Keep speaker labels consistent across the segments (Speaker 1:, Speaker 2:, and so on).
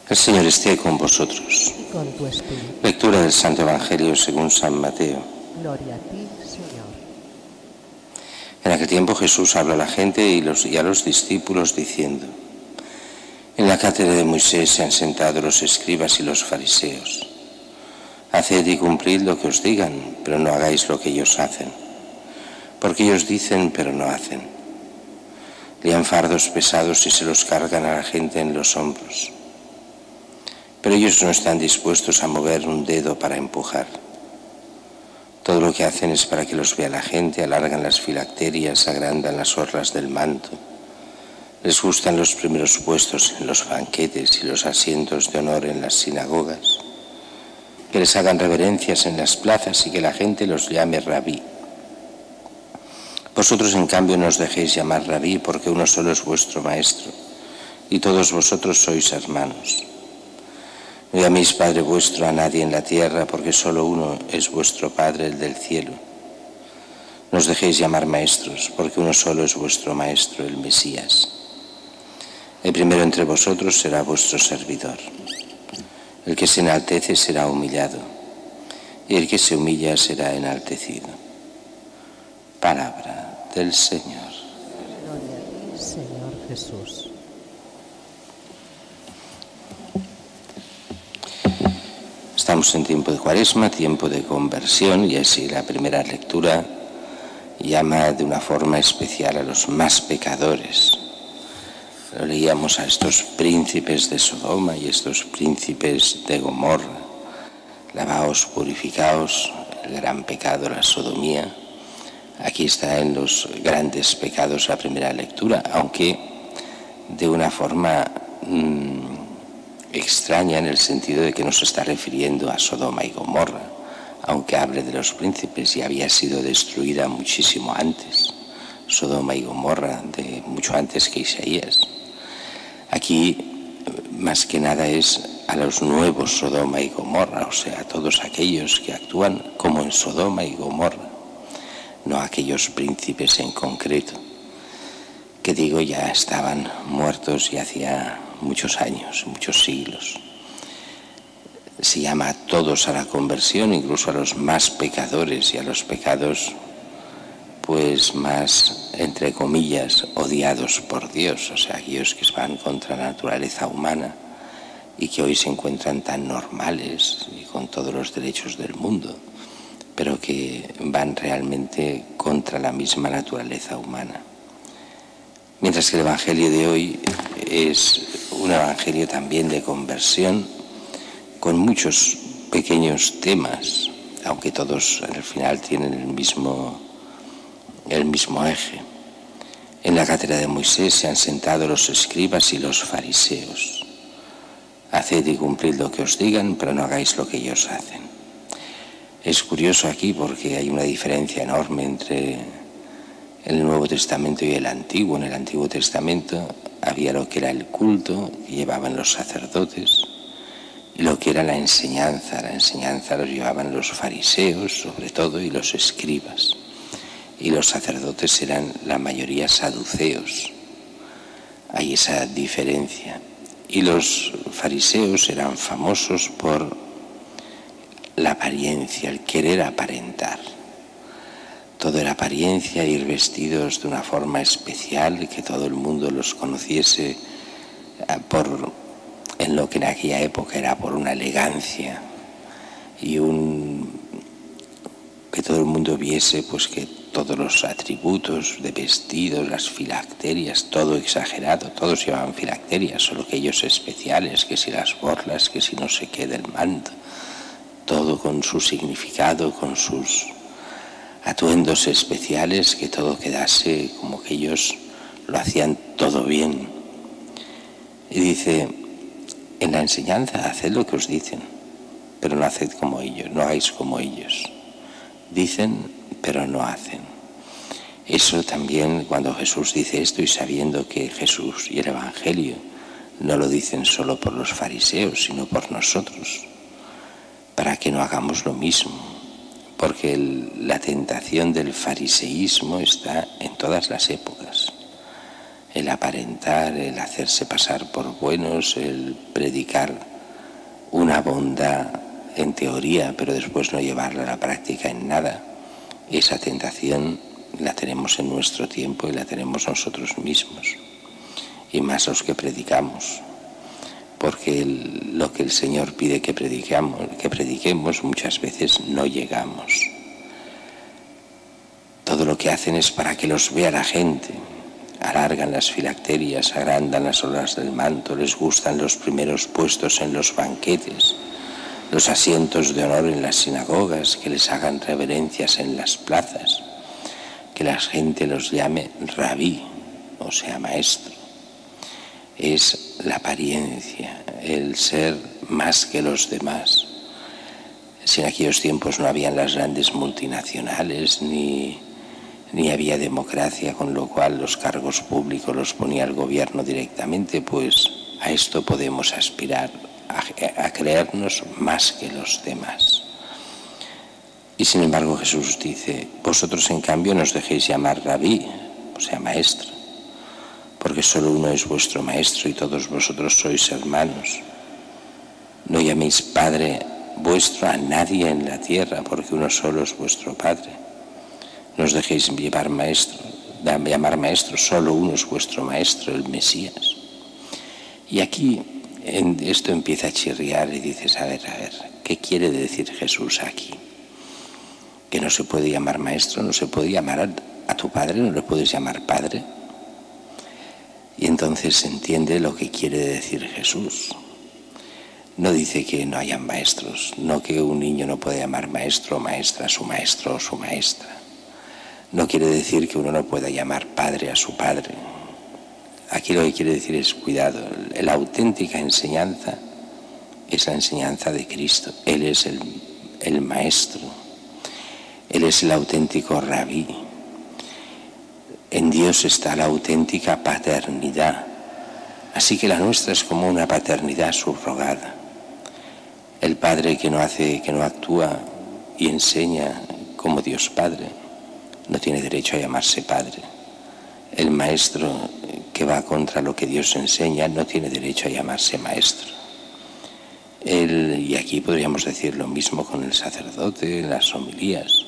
Speaker 1: El Señor esté con vosotros.
Speaker 2: Y con tu espíritu.
Speaker 1: Lectura del Santo Evangelio según San Mateo.
Speaker 2: Gloria a ti, Señor.
Speaker 1: En aquel tiempo Jesús habló a la gente y a los discípulos diciendo: En la cátedra de Moisés se han sentado los escribas y los fariseos. Haced y cumplid lo que os digan, pero no hagáis lo que ellos hacen, porque ellos dicen, pero no hacen. Lían fardos pesados y se los cargan a la gente en los hombros, pero ellos no están dispuestos a mover un dedo para empujar. Todo lo que hacen es para que los vea la gente, alargan las filacterias, agrandan las orlas del manto. Les gustan los primeros puestos en los banquetes y los asientos de honor en las sinagogas. Que les hagan reverencias en las plazas y que la gente los llame rabí. Vosotros, en cambio, no os dejéis llamar rabí, porque uno solo es vuestro maestro, y todos vosotros sois hermanos. No llaméis Padre vuestro a nadie en la tierra, porque solo uno es vuestro Padre, el del cielo. No os dejéis llamar maestros, porque uno solo es vuestro Maestro, el Mesías. El primero entre vosotros será vuestro servidor. El que se enaltece será humillado, y el que se humilla será enaltecido. Palabra del Señor.
Speaker 2: Gloria a ti, Señor Jesús.
Speaker 1: Estamos en tiempo de Cuaresma, tiempo de conversión, y así la primera lectura llama de una forma especial a los más pecadores. Lo leíamos a estos príncipes de Sodoma y estos príncipes de Gomorra. Lavaos, purificaos, el gran pecado, la sodomía. Aquí está en los grandes pecados la primera lectura, aunque de una forma extraña, en el sentido de que no se está refiriendo a Sodoma y Gomorra, aunque hable de los príncipes, y había sido destruida muchísimo antes, Sodoma y Gomorra, de mucho antes que Isaías. Aquí, más que nada, es a los nuevos Sodoma y Gomorra, o sea, a todos aquellos que actúan como en Sodoma y Gomorra, no a aquellos príncipes en concreto, que digo, ya estaban muertos y hacía muchos años, muchos siglos. Se llama a todos a la conversión, incluso a los más pecadores y a los pecados pues más, entre comillas, odiados por Dios, o sea, aquellos que van contra la naturaleza humana y que hoy se encuentran tan normales y con todos los derechos del mundo, pero que van realmente contra la misma naturaleza humana. Mientras que el Evangelio de hoy es un Evangelio también de conversión, con muchos pequeños temas, aunque todos al final tienen el mismo eje. En la cátedra de Moisés se han sentado los escribas y los fariseos. Haced y cumplid lo que os digan, pero no hagáis lo que ellos hacen. Es curioso aquí porque hay una diferencia enorme entre el Nuevo Testamento y el Antiguo. En el Antiguo Testamento había lo que era el culto que llevaban los sacerdotes y lo que era la enseñanza. La enseñanza los llevaban los fariseos, sobre todo, y los escribas. Y los sacerdotes eran la mayoría saduceos. Hay esa diferencia. Y los fariseos eran famosos por la apariencia, el querer aparentar. Todo era apariencia, ir vestidos de una forma especial y que todo el mundo los conociese en lo que en aquella época era por una elegancia y que todo el mundo viese pues que todos los atributos de vestidos, las filacterias, todo exagerado, todos llevaban filacterias, solo que ellos especiales, que si las borlas, que si no sé qué del manto, todo con su significado, con sus atuendos especiales, que todo quedase como que ellos lo hacían todo bien. Y dice, en la enseñanza haced lo que os dicen, pero no haced como ellos, no hagáis como ellos. Dicen, pero no hacen. Eso también, cuando Jesús dice esto, y sabiendo que Jesús y el Evangelio no lo dicen solo por los fariseos, sino por nosotros, para que no hagamos lo mismo, porque la tentación del fariseísmo está en todas las épocas. el aparentar, el hacerse pasar por buenos, el predicar una bondad en teoría, pero después no llevarla a la práctica en nada. Esa tentación la tenemos en nuestro tiempo y la tenemos nosotros mismos, y más los que predicamos, porque lo que el Señor pide que prediquemos muchas veces no llegamos. Todo lo que hacen es para que los vea la gente. Alargan las filacterias, agrandan las horas del manto, les gustan los primeros puestos en los banquetes, los asientos de honor en las sinagogas, que les hagan reverencias en las plazas, que la gente los llame rabí, o sea, maestro. Es la apariencia, el ser más que los demás. Si en aquellos tiempos no habían las grandes multinacionales, ni había democracia, con lo cual los cargos públicos los ponía el gobierno directamente, pues a esto podemos aspirar, a creernos más que los demás. Y sin embargo Jesús dice: vosotros en cambio no os dejéis llamar rabí, o sea, maestro, porque solo uno es vuestro maestro y todos vosotros sois hermanos. No llaméis Padre vuestro a nadie en la tierra, porque uno solo es vuestro Padre. No os dejéis llamar maestro, solo uno es vuestro maestro, el Mesías. Y aquí esto empieza a chirriar y dices, a ver, ¿qué quiere decir Jesús aquí? Que no se puede llamar maestro, no se puede llamar a tu padre, no le puedes llamar padre. Y entonces se entiende lo que quiere decir Jesús. No dice que no hayan maestros, no que un niño no pueda llamar maestro o maestra a su maestro o su maestra. No quiere decir que uno no pueda llamar padre a su padre. Aquí lo que quiere decir es cuidado. La auténtica enseñanza es la enseñanza de Cristo. Él es el maestro. Él es el auténtico rabí. En Dios está la auténtica paternidad. Así que la nuestra es como una paternidad subrogada. El padre que no actúa y enseña como Dios Padre no tiene derecho a llamarse padre. El maestro que va contra lo que Dios enseña no tiene derecho a llamarse maestro. Y aquí podríamos decir lo mismo con el sacerdote, en las homilías.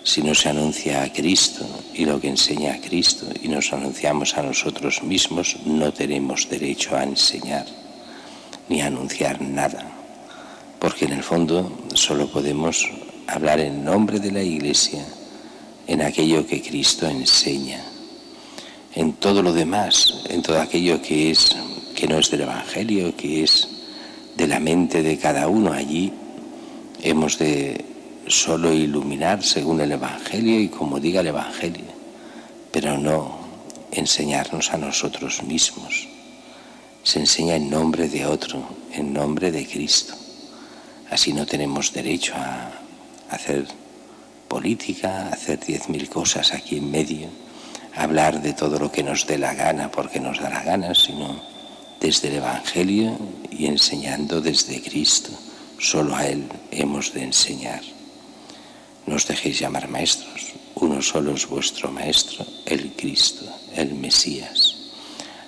Speaker 1: Si no se anuncia a Cristo y lo que enseña a Cristo y nos anunciamos a nosotros mismos, no tenemos derecho a enseñar ni a anunciar nada, porque en el fondo solo podemos hablar en nombre de la Iglesia, en aquello que Cristo enseña. En todo lo demás, en todo aquello que no es del Evangelio, que es de la mente de cada uno, allí hemos de solo iluminar según el Evangelio y como diga el Evangelio, pero no enseñarnos a nosotros mismos. Se enseña en nombre de otro, en nombre de Cristo. Así no tenemos derecho a hacer política, a hacer 10.000 cosas aquí en medio, a hablar de todo lo que nos dé la gana porque nos da la gana, sino desde el Evangelio y enseñando desde Cristo. Solo a Él hemos de enseñar. No os dejéis llamar maestros, uno solo es vuestro maestro, el Cristo, el Mesías.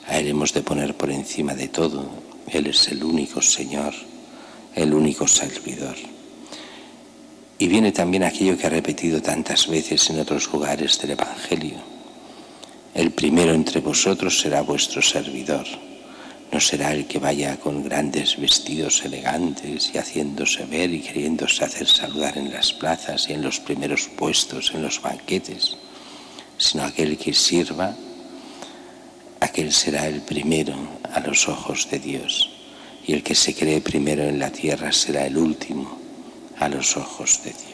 Speaker 1: A Él hemos de poner por encima de todo. Él es el único Señor, el único Salvador. Y viene también aquello que ha repetido tantas veces en otros lugares del Evangelio. El primero entre vosotros será vuestro servidor. No será el que vaya con grandes vestidos elegantes y haciéndose ver y queriéndose hacer saludar en las plazas y en los primeros puestos, en los banquetes, sino aquel que sirva, aquel será el primero a los ojos de Dios. Y el que se cree primero en la tierra será el último a los ojos de Dios.